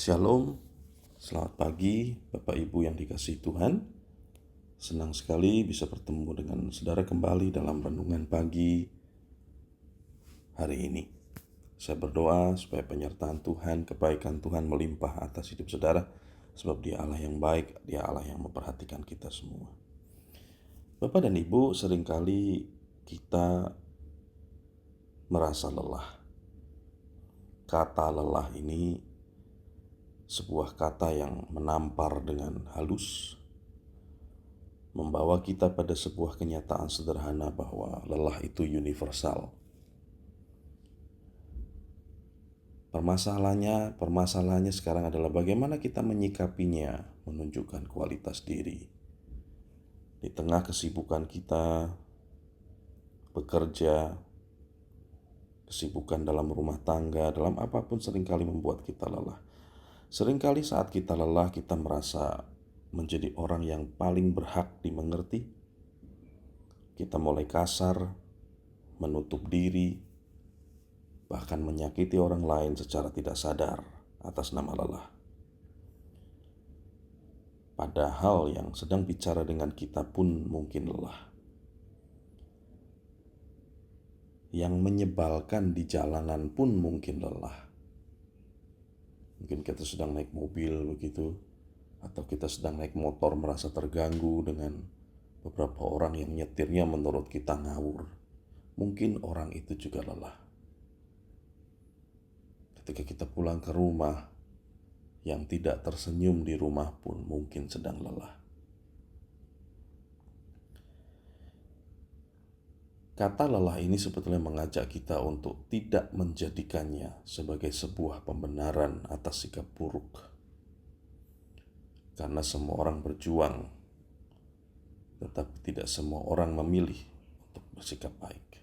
Shalom, selamat pagi Bapak Ibu yang dikasihi Tuhan. Senang sekali bisa bertemu dengan saudara kembali dalam renungan pagi hari ini. Saya berdoa supaya penyertaan Tuhan, kebaikan Tuhan melimpah atas hidup saudara, sebab Dia Allah yang baik, Dia Allah yang memperhatikan kita semua. Bapak dan Ibu, seringkali kita merasa lelah. Kata lelah ini sebuah kata yang menampar dengan halus, membawa kita pada sebuah kenyataan sederhana bahwa lelah itu universal. Permasalahannya sekarang adalah bagaimana kita menyikapinya, menunjukkan kualitas diri. Di tengah kesibukan kita, bekerja, kesibukan dalam rumah tangga, dalam apapun seringkali membuat kita lelah. Seringkali saat kita lelah, kita merasa menjadi orang yang paling berhak dimengerti. Kita mulai kasar, menutup diri, bahkan menyakiti orang lain secara tidak sadar atas nama lelah. Padahal yang sedang bicara dengan kita pun mungkin lelah. Yang menyebalkan di jalanan pun mungkin lelah. Mungkin kita sedang naik mobil begitu, atau kita sedang naik motor merasa terganggu dengan beberapa orang yang nyetirnya menurut kita ngawur. Mungkin orang itu juga lelah. Ketika kita pulang ke rumah, yang tidak tersenyum di rumah pun mungkin sedang lelah. Kata lelah ini sebetulnya mengajak kita untuk tidak menjadikannya sebagai sebuah pembenaran atas sikap buruk. Karena semua orang berjuang, tetapi tidak semua orang memilih untuk bersikap baik.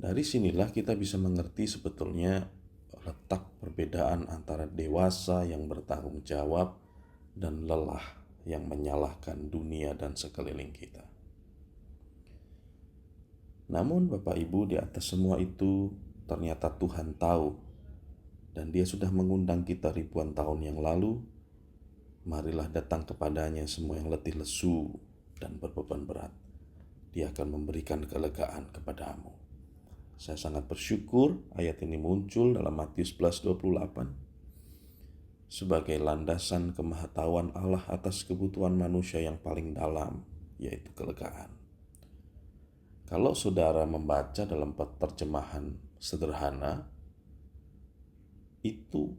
Dari sinilah kita bisa mengerti sebetulnya letak perbedaan antara dewasa yang bertanggung jawab dan lelah yang menyalahkan dunia dan sekeliling kita. Namun Bapak Ibu, di atas semua itu ternyata Tuhan tahu, dan Dia sudah mengundang kita ribuan tahun yang lalu. Marilah datang kepadanya semua yang letih lesu dan berbeban berat. Dia akan memberikan kelegaan kepadamu. Saya sangat bersyukur ayat ini muncul dalam Matius 11:28 sebagai landasan kemahatauan Allah atas kebutuhan manusia yang paling dalam, yaitu kelegaan. Kalau saudara membaca dalam terjemahan sederhana, itu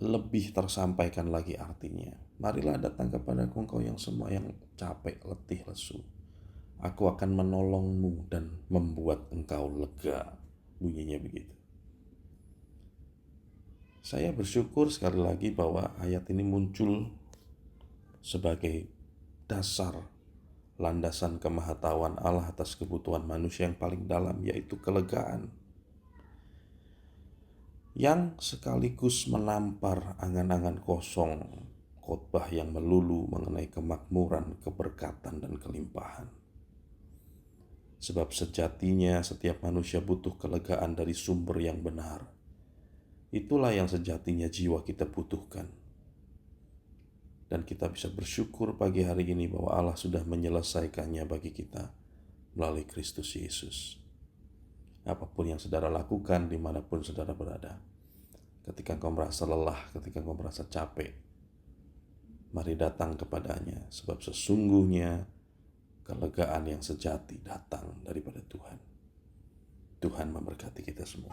lebih tersampaikan lagi artinya. Marilah datang kepadaku engkau yang semua yang capek, letih, lesu. Aku akan menolongmu dan membuat engkau lega. Bunyinya begitu. Saya bersyukur sekali lagi bahwa ayat ini muncul sebagai dasar landasan kemahatauan Allah atas kebutuhan manusia yang paling dalam, yaitu kelegaan, yang sekaligus menampar angan-angan kosong khotbah yang melulu mengenai kemakmuran, keberkatan, dan kelimpahan. Sebab sejatinya setiap manusia butuh kelegaan dari sumber yang benar. Itulah yang sejatinya jiwa kita butuhkan. Dan kita bisa bersyukur pagi hari ini bahwa Allah sudah menyelesaikannya bagi kita melalui Kristus Yesus. Apapun yang saudara lakukan, dimanapun saudara berada, ketika engkau merasa lelah, ketika engkau merasa capek, mari datang kepadanya, sebab sesungguhnya kelegaan yang sejati datang daripada Tuhan. Tuhan memberkati kita semua.